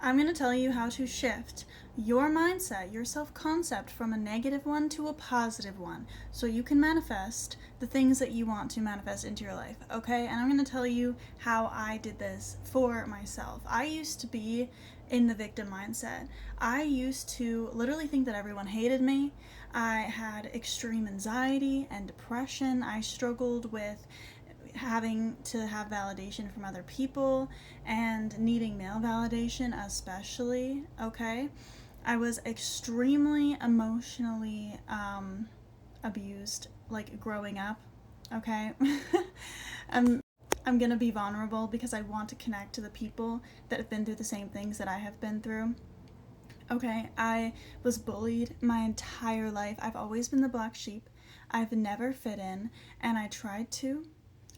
I'm going to tell you how to shift your mindset, your self concept from a negative one to a positive one so you can manifest the things that you want to manifest into your life, okay? And I'm going to tell you how I did this for myself. I used to be in the victim mindset. I used to literally think that everyone hated me. I had extreme anxiety and depression. I struggled with having to have validation from other people and needing male validation, especially. Okay, I was extremely emotionally abused, like growing up. Okay, I'm I'm gonna be vulnerable because I want to connect to the people that have been through the same things that I have been through. Okay, I was bullied my entire life. I've always been the black sheep. I've never fit in, and I tried to,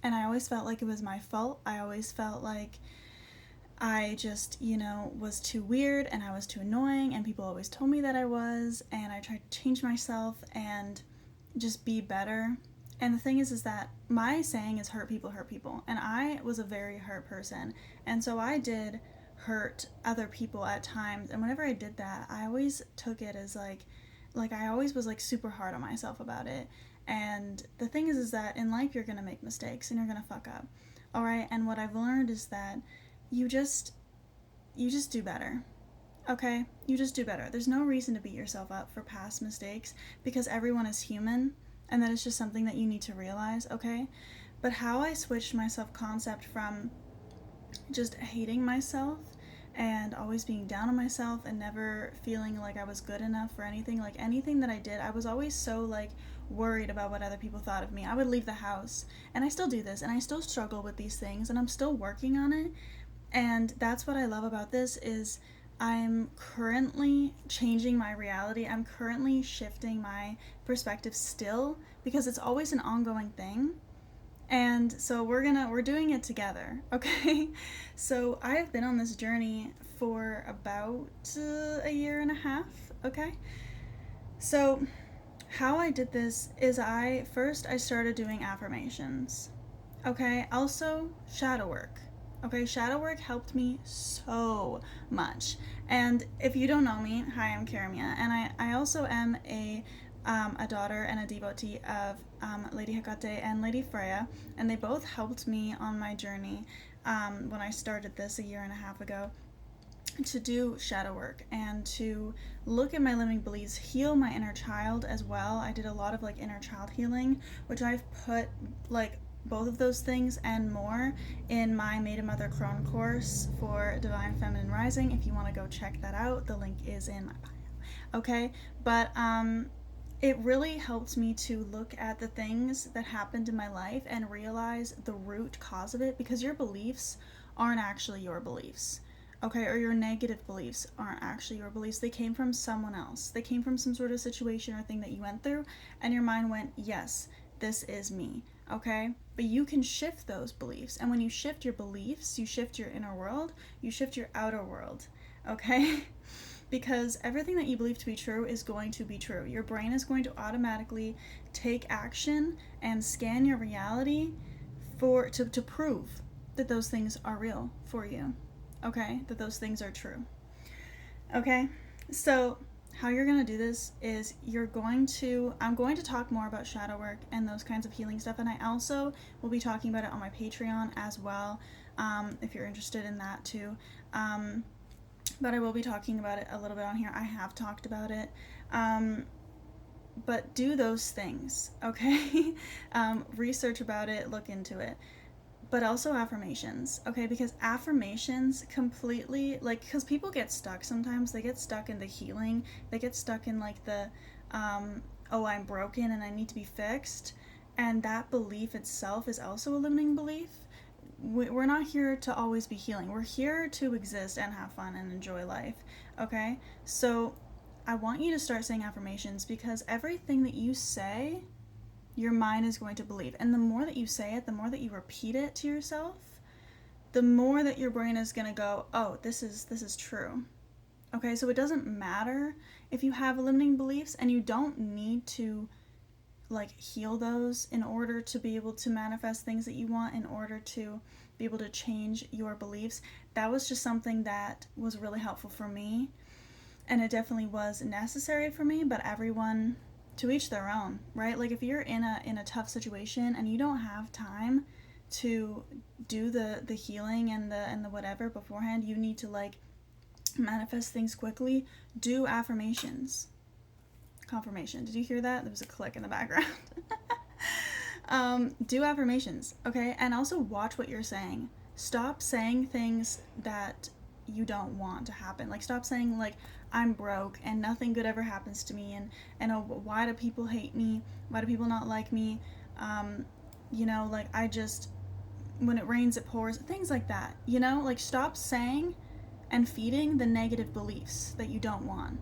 and I always felt like it was my fault. I always felt like I just, was too weird and I was too annoying, and people always told me that I was, and I tried to change myself and just be better. And the thing is that my saying is hurt people, and I was a very hurt person, and so I did hurt other people at times. And whenever I did that, I always took it as like I always was like super hard on myself about it. And the thing is that in life you're gonna make mistakes and you're gonna fuck up. All right, and what I've learned is that you just you just do better. Okay? You just do better. There's no reason to beat yourself up for past mistakes because everyone is human, and that is just something that you need to realize, okay? But how I switched my self concept from just hating myself and always being down on myself and never feeling like I was good enough for anything, like anything that I did, I was always so like worried about what other people thought of me. I would leave the house, and I still do this, and I still struggle with these things, and I'm still working on it. And that's what I love about this is I'm currently changing my reality. I'm currently shifting my perspective still because it's always an ongoing thing. And so we're doing it together, okay? So I have been on this journey for about a year and a half, okay? So how I did this is I started doing affirmations. Okay, also shadow work. Okay, shadow work helped me so much. And if you don't know me, hi, I'm Karamia, and I also am a daughter and a devotee of Lady Hecate and Lady Freya, and they both helped me on my journey when I started this a year and a half ago to do shadow work and to look at my limiting beliefs, heal my inner child as well. I did a lot of like inner child healing, which I've put like both of those things and more in my Maiden Mother Crone course for Divine Feminine Rising. If you want to go check that out, the link is in my bio. Okay, but it really helped me to look at the things that happened in my life and realize the root cause of it, because your beliefs aren't actually your beliefs. Okay, or your negative beliefs aren't actually your beliefs. They came from someone else. They came from some sort of situation or thing that you went through, and your mind went, yes, this is me. Okay, but you can shift those beliefs, and when you shift your beliefs, you shift your inner world, you shift your outer world. Okay, because everything that you believe to be true is going to be true. Your brain is going to automatically take action and scan your reality to prove that those things are real for you. Okay, that those things are true. Okay, so how you're going to do this is I'm going to talk more about shadow work and those kinds of healing stuff, and I also will be talking about it on my Patreon as well, if you're interested in that too. But I will be talking about it a little bit on here. I have talked about it. But do those things, okay? Research about it, look into it. But also affirmations, okay? Because affirmations completely, like, because people get stuck sometimes. They get stuck in the healing. They get stuck in, like, oh, I'm broken and I need to be fixed. And that belief itself is also a limiting belief. We're not here to always be healing. We're here to exist and have fun and enjoy life, okay? So I want you to start saying affirmations, because everything that you say, your mind is going to believe. And the more that you say it, the more that you repeat it to yourself, the more that your brain is going to go, oh, this is true. Okay, so it doesn't matter if you have limiting beliefs, and you don't need to like heal those in order to be able to manifest things that you want, in order to be able to change your beliefs. That was just something that was really helpful for me, and it definitely was necessary for me, but everyone, to each their own, right? Like if you're in a tough situation and you don't have time to do the healing and the whatever beforehand, you need to like manifest things quickly, do affirmations. Confirmation. Did you hear that? There was a click in the background. Do affirmations, okay? And also watch what you're saying. Stop saying things that you don't want to happen. Like stop saying like I'm broke and nothing good ever happens to me, and oh, why do people hate me? Why do people not like me? You know, like I just, when it rains it pours, things like that. You know, like stop saying and feeding the negative beliefs that you don't want.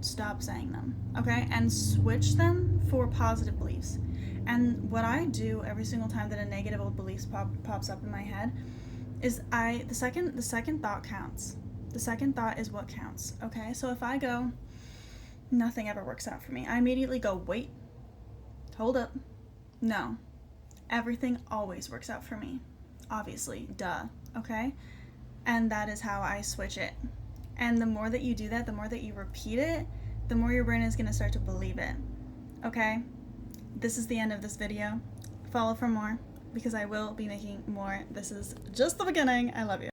Stop saying them, okay? And switch them for positive beliefs. And what I do every single time that a negative old belief pops up in my head is the second thought counts. The second thought is what counts, okay? So if I go, nothing ever works out for me, I immediately go, wait, hold up, no, everything always works out for me, obviously, duh, okay? And that is how I switch it. And the more that you do that, the more that you repeat it, the more your brain is going to start to believe it. Okay? This is the end of this video. Follow for more because I will be making more. This is just the beginning. I love you.